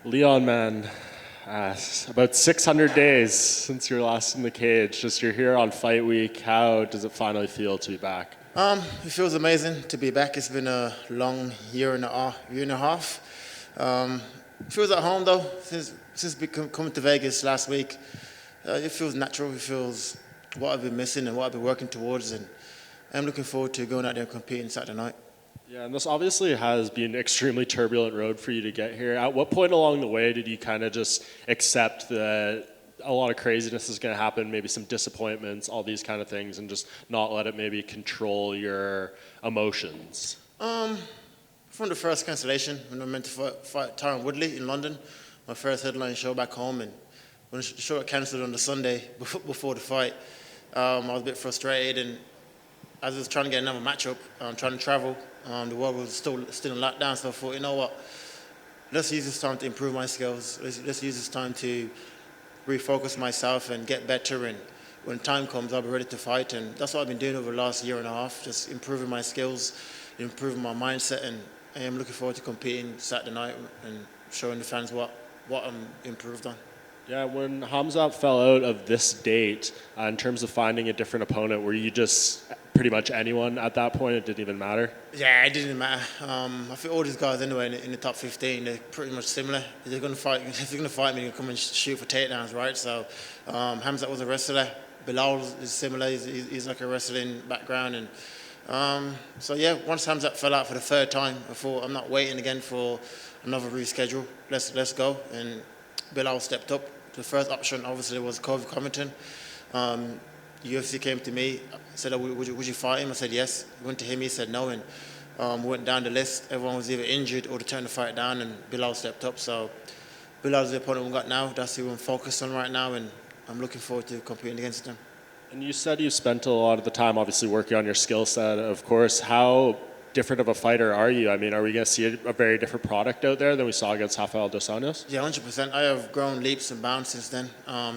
Leon, man, about 600 days since you were last in the cage. Just you're here on fight week. How does it finally feel to be back? It feels amazing to be back. It's been a long year and a half. It feels at home though. Since coming to Vegas last week, it feels natural. It feels what I've been missing and what I've been working towards, and I'm looking forward to going out there and competing Saturday night. Yeah, and this obviously has been an extremely turbulent road for you to get here. At what point along the way did you kind of just accept that a lot of craziness is going to happen, maybe some disappointments, all these kind of things, and just not let it maybe control your emotions? From the first cancellation, when I meant to fight Tyron Woodley in London, my first headline show back home, and when the show got cancelled on the Sunday before the fight, I was a bit frustrated, and as I was trying to get another matchup, trying to travel, the world was still in lockdown, so I thought, you know what, let's use this time to improve my skills. Let's use this time to refocus myself and get better, and when time comes, I'll be ready to fight, and that's what I've been doing over the last year and a half, just improving my skills, improving my mindset, and I am looking forward to competing Saturday night and showing the fans what I'm improved on. Yeah, when Hamza fell out of this date, in terms of finding a different opponent, were you just pretty much anyone at that point? It didn't even matter? Yeah, it didn't matter. I think all these guys anyway in the top 15, they're pretty much similar. If they're going to fight me, they're going to come and shoot for takedowns, right? So Hamza was a wrestler. Bilal is similar. He's like a wrestling background. And so yeah, once Hamza fell out for the third time, I thought I'm not waiting again for another reschedule. Let's go. And Bilal stepped up. The first option obviously was Colby Covington. UFC came to me, said, would you fight him? I said yes. Went to him, he said no, and went down the list. Everyone was either injured or to turn the fight down, and Bilal stepped up. So Bilal's the opponent we've got now. That's who I'm focused on right now, and I'm looking forward to competing against him. And you said you spent a lot of the time obviously working on your skill set, of course. How different of a fighter are you? I mean, are we going to see a very different product out there than we saw against Rafael dos Anjos? Yeah, 100%. I have grown leaps and bounds since then.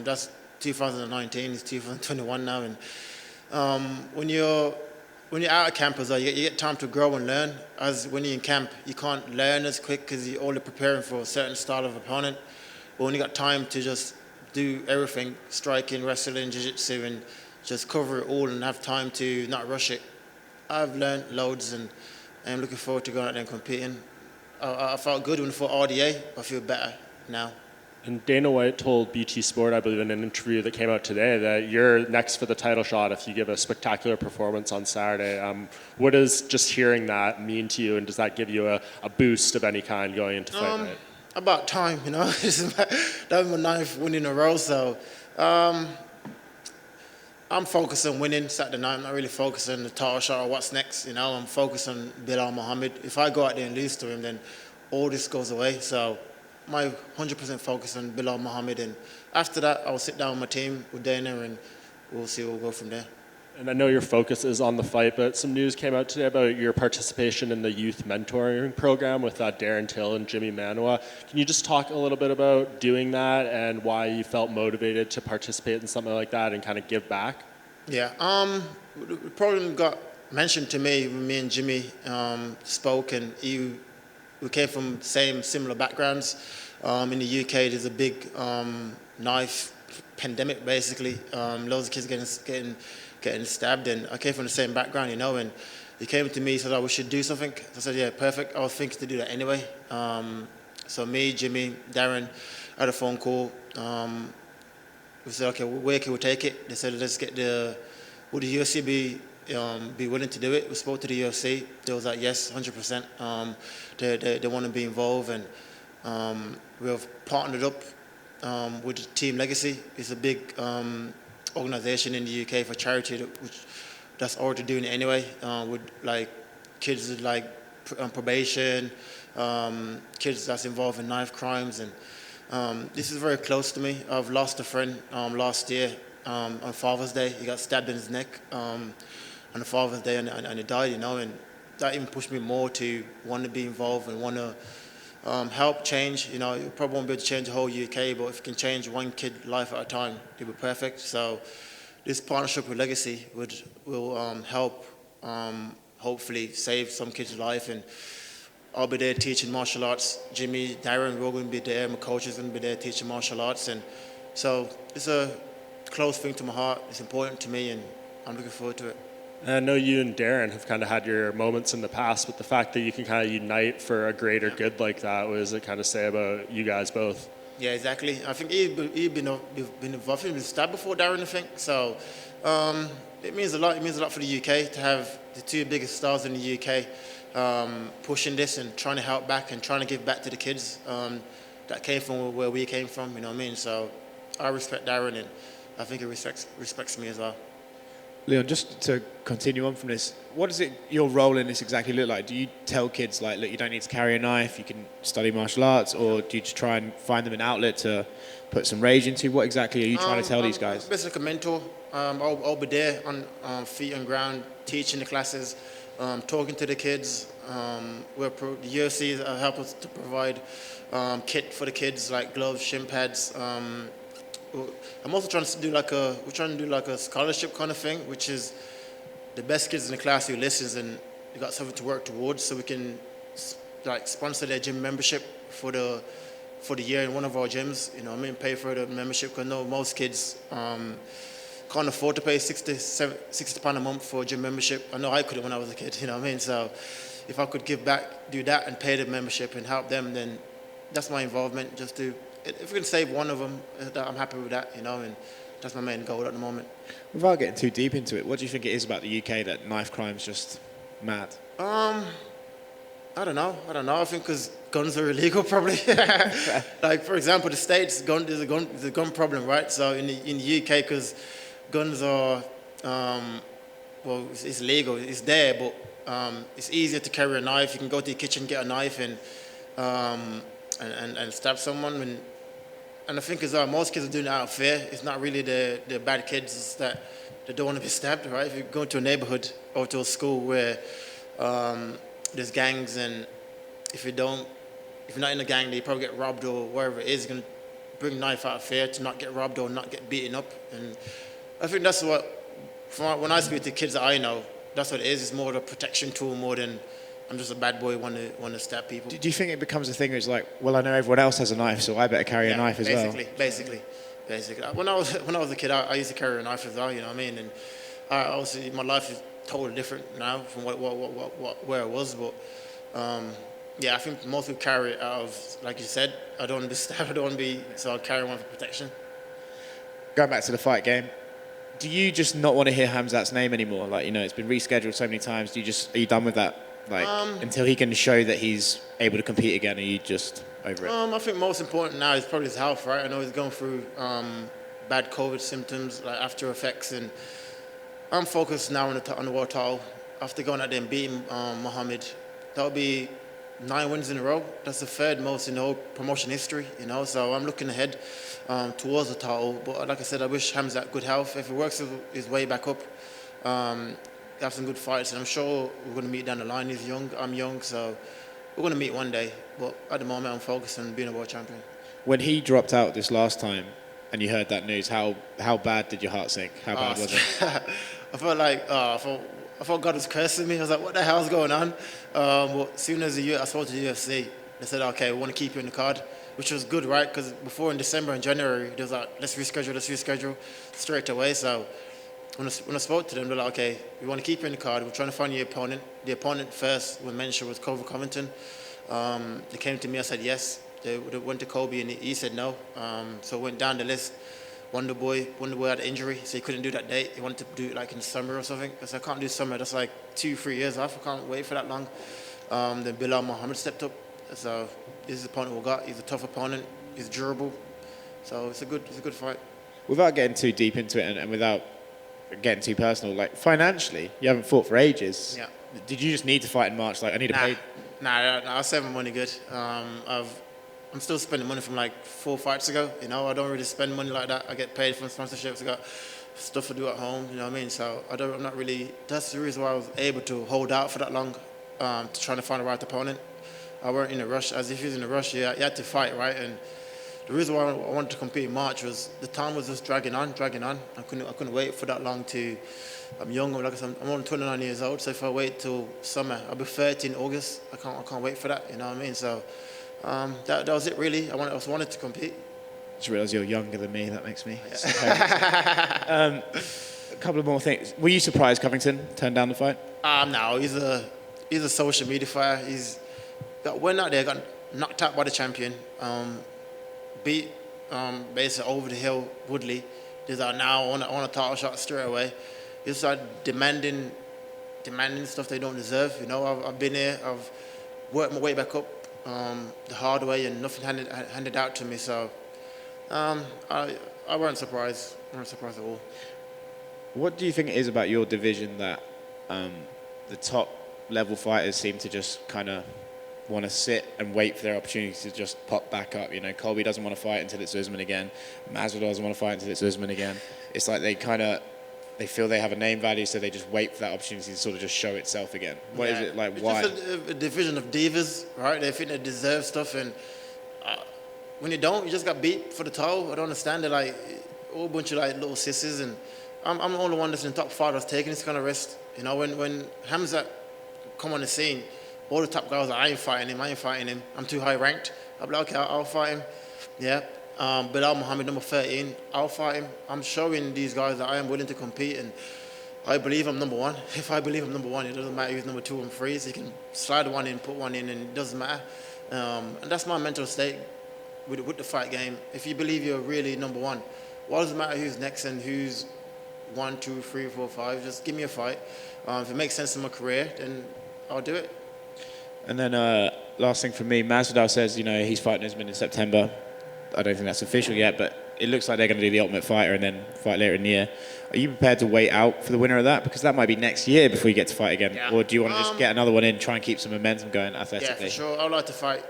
That's 2019, it's 2021 now, and when you're out of camp as well, you get time to grow and learn. As when you're in camp, you can't learn as quick because you're only preparing for a certain style of opponent. But when you got time to just do everything, striking, wrestling, jiu-jitsu, and just cover it all and have time to not rush it, I've learned loads, and I'm looking forward to going out there and competing. I felt good when I fought RDA, but I feel better now. And Dana White told BT Sport, I believe in an interview that came out today, that you're next for the title shot if you give a spectacular performance on Saturday. What does just hearing that mean to you, and does that give you a boost of any kind going into fight night? About time, you know. That was my ninth win in a row, so I'm focused on winning Saturday night. I'm not really focused on the title shot or what's next, you know. I'm focused on Bilal Muhammad. If I go out there and lose to him, then all this goes away, so my 100% focus on Bilal Muhammad, and after that I'll sit down with my team, with Dana, and we'll see where we'll go from there. And I know your focus is on the fight, but some news came out today about your participation in the youth mentoring program with Darren Till and Jimmy Manoa. Can you just talk a little bit about doing that and why you felt motivated to participate in something like that and kind of give back? Yeah, the program got mentioned to me when me and Jimmy spoke, and we came from similar backgrounds. In the UK, there's a big knife pandemic, basically. Loads of kids getting stabbed, and I came from the same background, you know. And he came to me and said, "Oh, we should do something." I said, "Yeah, perfect. I was thinking to do that anyway." So me, Jimmy, Darren had a phone call. We said, "Okay, where can we take it?" They said, "Let's get would the UFC be willing to do it?" We spoke to the UFC. They was like, "Yes, 100%." They want to be involved, and we have partnered up with Team Legacy. It's a big organization in the UK for charity that's already doing it anyway, with like kids with like probation, kids that's involved in knife crimes, and this is very close to me. I've lost a friend last year on Father's Day. He got stabbed in his neck on Father's Day, and he died, you know, and that even pushed me more to want to be involved and want to help change. You know, you probably won't be able to change the whole UK, but if you can change one kid's life at a time, it'll be perfect. So this partnership with Legacy will help hopefully save some kid's life. And I'll be there teaching martial arts. Jimmy, Darren, we're going to be there. My coach is going to be there teaching martial arts. And so it's a close thing to my heart. It's important to me, and I'm looking forward to it. And I know you and Darren have kind of had your moments in the past, but the fact that you can kind of unite for a greater good like that, what does it kind of say about you guys both? Yeah, exactly. I think he'd been involved. He'd been stabbed before Darren, I think. So it means a lot. It means a lot for the UK to have the two biggest stars in the UK pushing this and trying to help back and trying to give back to the kids that came from where we came from. You know what I mean? So I respect Darren, and I think he respects me as well. Leon, just to continue on from this, what does your role in this exactly look like? Do you tell kids, like, look, you don't need to carry a knife, you can study martial arts, or do you just try and find them an outlet to put some rage into? What exactly are you trying to tell these guys? Basically a mentor. I'll be there on feet on ground, teaching the classes, talking to the kids. The UFC help us to provide kit for the kids, like gloves, shin pads. I'm also trying to do like a scholarship kind of thing, which is the best kids in the class who listens and they got something to work towards, so we can like sponsor their gym membership for the year in one of our gyms. You know what I mean? Pay for the membership, because I know most kids can't afford to pay £60 a month for a gym membership. I know I couldn't when I was a kid. You know what I mean? So if I could give back, do that, and pay the membership and help them, then that's my involvement. If we can save one of them, I'm happy with that, you know, and that's my main goal at the moment. Without getting too deep into it, what do you think it is about the UK that knife crime's just mad? I don't know. I think because guns are illegal, probably. Like, for example, the States, there's a gun problem, right? So in the UK, because guns are, it's legal, it's there, but it's easier to carry a knife. You can go to the kitchen, get a knife, and stab someone. And I think as well, most kids are doing it out of fear. It's not really the bad kids, it's that they don't want to be stabbed, right? If you go to a neighborhood or to a school where there's gangs, and if you're not in a gang, you probably get robbed or wherever it is, you're going to bring a knife out of fear to not get robbed or not get beaten up. And I think that's when I speak to kids that I know, that's what it is. It's more of a protection tool more than I'm just a bad boy want to stab people. Do you think it becomes a thing where it's like, well, I know everyone else has a knife, so I better carry a knife as well? Basically. When I was a kid, I used to carry a knife as well. You know what I mean? And obviously, my life is totally different now from where I was. But I think most people carry it out of, like you said, I don't want to be stabbed. I don't want to be, so I carry one for protection. Going back to the fight game, do you just not want to hear Hamzat's name anymore? Like, you know, it's been rescheduled so many times. Are you done with that? Like, until he can show that he's able to compete again, are you just over it? I think most important now is probably his health, right? I know he's going through bad COVID symptoms, like after effects, and I'm focused now on the world title. After going out there and beating Muhammad, that'll be 9 wins in a row. That's the third most in the whole promotion history, you know. So I'm looking ahead towards the title. But like I said, I wish Hamzat good health. If he works his way back up, have some good fights, and I'm sure we're going to meet down the line. He's young, I'm young, so we're going to meet one day. But at the moment, I'm focused on being a world champion. When he dropped out this last time, and you heard that news, how bad did your heart sink? How bad was it? I felt like I thought God was cursing me. I was like, what the hell's going on? But as soon as I spoke to the UFC, they said, okay, we want to keep you in the card, which was good, right? Because before in December and January, they was like, let's reschedule straight away. So when I spoke to them, they're like, okay, we want to keep you in the card. We're trying to find your opponent. The opponent first, when mentioned, was Colby Covington. They came to me, I said yes. They went to Colby, and he said no. So I went down the list. Wonder Boy had an injury, so he couldn't do that date. He wanted to do it like in the summer or something. I said, I can't do summer. That's like 2-3 years off. I can't wait for that long. Then Bilal Muhammad stepped up. So this is the opponent we got. He's a tough opponent. He's durable. So it's a good fight. Without getting too deep into it and without getting too personal, like financially, you haven't fought for ages. Yeah. Did you just need to fight in March? Like, I need to pay? Nah, I save my money good. I'm still spending money from like 4 fights ago. You know, I don't really spend money like that. I get paid from sponsorships. I got stuff to do at home. You know what I mean? So I'm not really. That's the reason why I was able to hold out for that long, to try to find the right opponent. I weren't in a rush. As if he was in a rush, you had to fight, right? And the reason why I wanted to compete in March was the time was just dragging on. I couldn't wait for that long to. I'm young. Like I said, I'm only 29 years old. So if I wait till summer, I'll be 30 in August. I can't wait for that. You know what I mean? So that was it really. I just wanted to compete. Just realised you're younger than me. That makes me. A couple of more things. Were you surprised Covington turned down the fight? No, he's a social media fighter. Went out there, got knocked out by the champion, beat basically over the hill Woodley. He's like, now I want a title shot straight away. He started demanding stuff they don't deserve. You know, I've been here, I've worked my way back up the hard way, and nothing handed out to me. So I weren't surprised. I weren't surprised at all. What do you think it is about your division that the top level fighters seem to just kind of want to sit and wait for their opportunity to just pop back up? You know, Colby doesn't want to fight until it's Usman again. Masvidal doesn't want to fight until it's Usman again. It's like they feel they have a name value, so they just wait for that opportunity to sort of just show itself again. What is it like? Why? It's just a division of divas, right? They think they deserve stuff, and when you don't, you just got beat for the title. I don't understand it. Like a whole bunch of like little sissies, and I'm the only one that's in the top five that's taking this kind of risk. You know, when Hamza come on the scene, all the top guys are like, I ain't fighting him. I'm too high ranked. I'll be like, okay, I'll fight him. Yeah. Bilal Muhammad, number 13, I'll fight him. I'm showing these guys that I am willing to compete, and I believe I'm number one. If I believe I'm number one, it doesn't matter who's number 2 and 3. So you can slide one in, put one in, and it doesn't matter. And that's my mental state with the fight game. If you believe you're really number one, what does it matter who's next and who's 1, 2, 3, 4, 5? Just give me a fight. If it makes sense in my career, then I'll do it. And then last thing from me, Masvidal says, you know, he's fighting Usman in September. I don't think that's official yet, but it looks like they're going to do the Ultimate Fighter and then fight later in the year. Are you prepared to wait out for the winner of that? Because that might be next year before you get to fight again. Yeah. Or do you want to just get another one in, try and keep some momentum going athletically? Yeah, for sure. I'd like to fight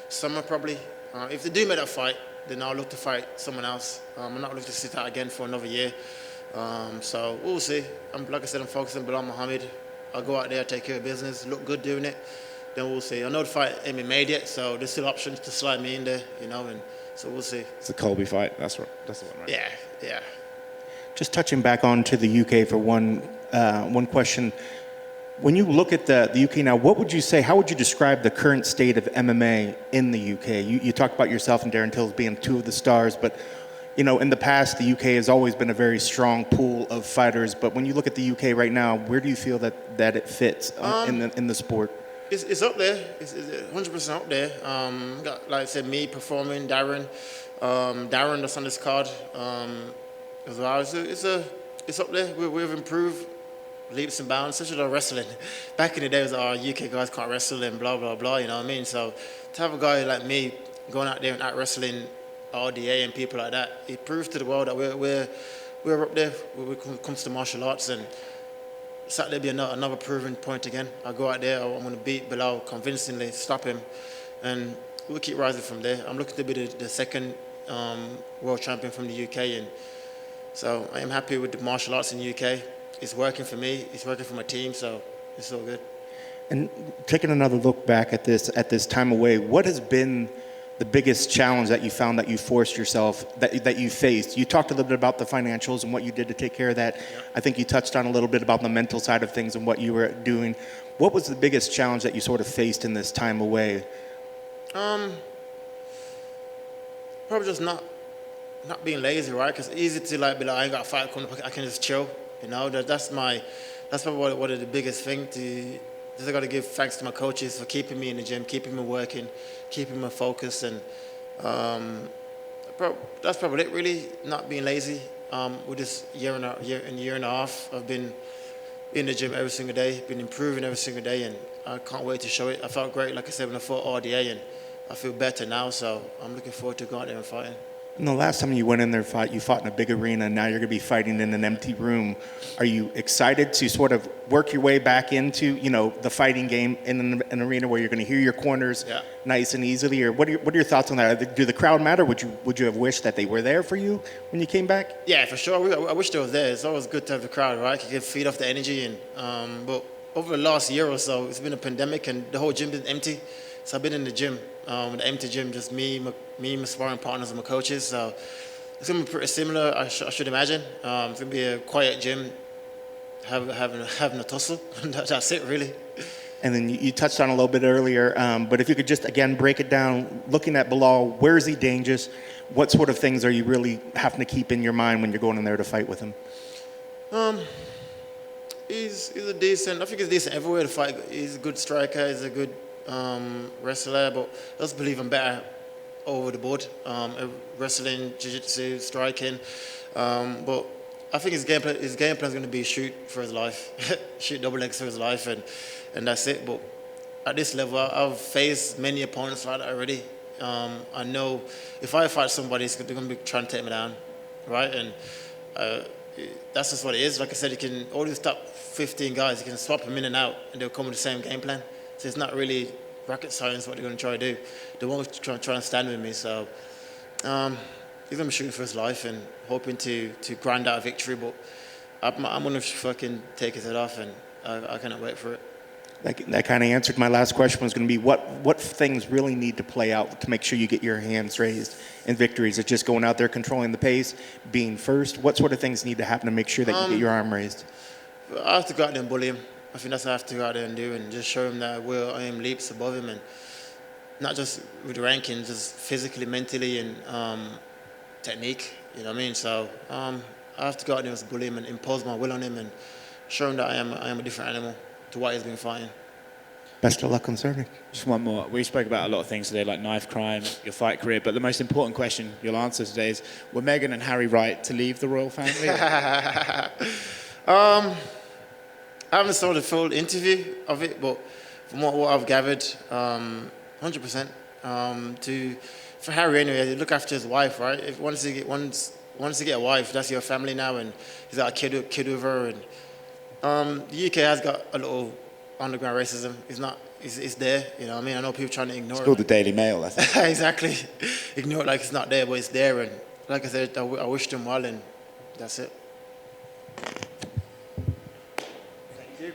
summer probably. If they do make that fight, then I'll look to fight someone else. I'm not looking to sit out again for another year. So we'll see. Like I said, I'm focusing on Bilal Muhammad. I'll go out there, take care of business, look good doing it. Then we'll see. I know the fight ain't been made yet, so there's still options to slide me in there, you know, and so we'll see. It's the Colby fight. That's the one, right? Yeah. Just touching back on to the UK for one question. When you look at the UK now, what would you say, how would you describe the current state of MMA in the UK? You talked about yourself and Darren Till being 2 of the stars, but you know, in the past, the UK has always been a very strong pool of fighters. But when you look at the UK right now, where do you feel that it fits in the sport? It's up there. It's 100% up there. Got, like I said, me performing, Darren that's on this card as well. It's up there. We've improved leaps and bounds, especially the wrestling. Back in the day, it was UK guys can't wrestle and blah blah blah. You know what I mean? So to have a guy like me going out there and out wrestling RDA and people like that, it proves to the world that we're up there when it comes to martial arts. And Saturday be another proving point again. I'll go out there, I'm going to beat Bilal convincingly, stop him, and we'll keep rising from there. I'm looking to be the second world champion from the UK, and so I am happy with the martial arts in the UK. It's working for me, it's working for my team, so it's all good. And taking another look back at this time away, what has been the biggest challenge that you found that you forced yourself, that you faced? You talked a little bit about the financials and what you did to take care of that. Yeah. I think you touched on a little bit about the mental side of things and what you were doing. What was the biggest challenge that you sort of faced in this time away? Probably just not being lazy, right? Because it's easy to be like, I ain't got a fight coming up, I can just chill. You know, that's probably one of the biggest things. I got to give thanks to my coaches for keeping me in the gym, keeping me working, keeping me focused, and that's probably it. Really, not being lazy. With this year and a half, I've been in the gym every single day, been improving every single day, and I can't wait to show it. I felt great, like I said, when I fought RDA, and I feel better now. So I'm looking forward to going out there and fighting. And the last time you went in there, you fought in a big arena, and now you're going to be fighting in an empty room. Are you excited to sort of work your way back into, you know, the fighting game in an arena where you're going to hear your corners nice and easily? Or what are your thoughts on that? Do the crowd matter? Would you have wished that they were there for you when you came back? Yeah, for sure. I wish they was there. It's always good to have the crowd, right? You can feed off the energy, and but over the last year or so, it's been a pandemic and the whole gym been empty. So I've been in the gym, an empty gym, just me, my sparring partners and my coaches. So it's going to be pretty similar, I should imagine. It's going to be a quiet gym, having a tussle. That's it, really. And then you touched on a little bit earlier, but if you could just, again, break it down, looking at Bilal, where is he dangerous? What sort of things are you really having to keep in your mind when you're going in there to fight with him? He's a decent, I think he's decent everywhere to fight. He's a good striker, he's a good wrestler, but I just believe I'm better over the board. Wrestling, jiu-jitsu, striking. But I think his game plan is going to be shoot for his life, shoot double legs for his life, and that's it. But at this level, I've faced many opponents like that already. I know if I fight somebody, they're going to be trying to take me down, right? And that's just what it is. Like I said, you can all these top 15 guys, you can swap them in and out, and they'll come with the same game plan. So it's not really rocket science what they're going to try to do. They won't try and stand with me. So he's going to be shooting for his life and hoping to grind out a victory. But I'm going to fucking take his head off, and I cannot wait for it. That kind of answered my last question, was going to be what things really need to play out to make sure you get your hands raised in victories? It's just going out there, controlling the pace, being first. What sort of things need to happen to make sure that you get your arm raised? I have to go out there and bully him. I think that's what I have to go out there and do, and just show him that I am leaps above him, and not just with the rankings, just physically, mentally, and technique. You know what I mean? So I have to go out there and bully him and impose my will on him and show him that I am a different animal to what he's been fighting. Best of luck on Saturday. Just one more. We spoke about a lot of things today, like knife crime, your fight career, but the most important question you'll answer today is, were Meghan and Harry right to leave the royal family? I haven't saw the full interview of it, but from what I've gathered, 100%. For Harry anyway, look after his wife, right? If once you get a wife, that's your family now, and he's got a kid with her, and the UK has got a little underground racism. It's there, you know what I mean? I know people trying to ignore it. It's called the Daily Mail, I think. Exactly. Ignore it like it's not there, but it's there. And like I said, I wish them well, and that's it. Thank you.